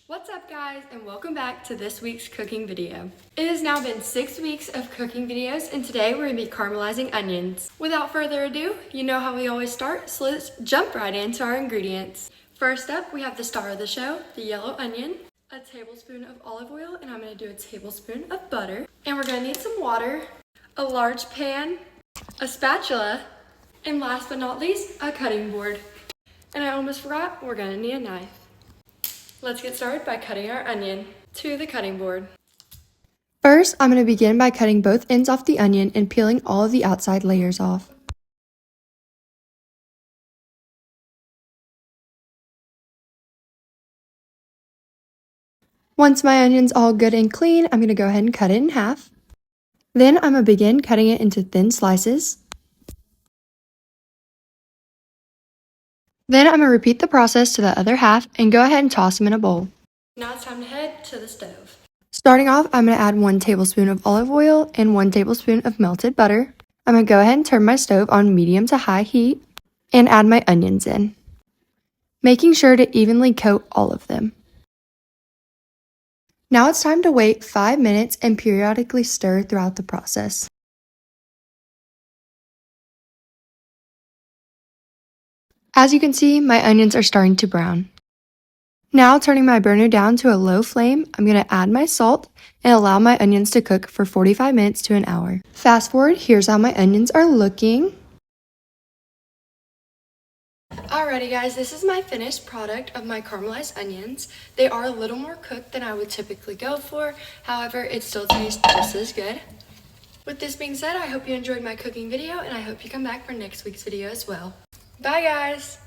What's up guys, and welcome back to this week's cooking video. It has now been 6 weeks of cooking videos, and today we're gonna be caramelizing onions. Without further ado, you know how we always start, so let's jump right into our ingredients. First up, we have the star of the show, the yellow onion, a tablespoon of olive oil, and I'm gonna do a tablespoon of butter. And we're gonna need some water, a large pan, a spatula, and last but not least, a cutting board. And I almost forgot, we're gonna need a knife. Let's get started by cutting our onion to the cutting board. First, I'm going to begin by cutting both ends off the onion and peeling all of the outside layers off. Once my onion's all good and clean, I'm going to go ahead and cut it in half. Then I'm going to begin cutting it into thin slices. Then I'm going to repeat the process to the other half and go ahead and toss them in a bowl. Now it's time to head to the stove. Starting off, I'm going to add 1 tablespoon of olive oil and 1 tablespoon of melted butter. I'm going to go ahead and turn my stove on medium to high heat and add my onions in, making sure to evenly coat all of them. Now it's time to wait 5 minutes and periodically stir throughout the process. As you can see, my onions are starting to brown. Now, turning my burner down to a low flame, I'm going to add my salt and allow my onions to cook for 45 minutes to an hour. Fast forward, here's how my onions are looking. Alrighty guys, this is my finished product of my caramelized onions. They are a little more cooked than I would typically go for, however, it still tastes just as good. With this being said, I hope you enjoyed my cooking video and I hope you come back for next week's video as well. Bye guys!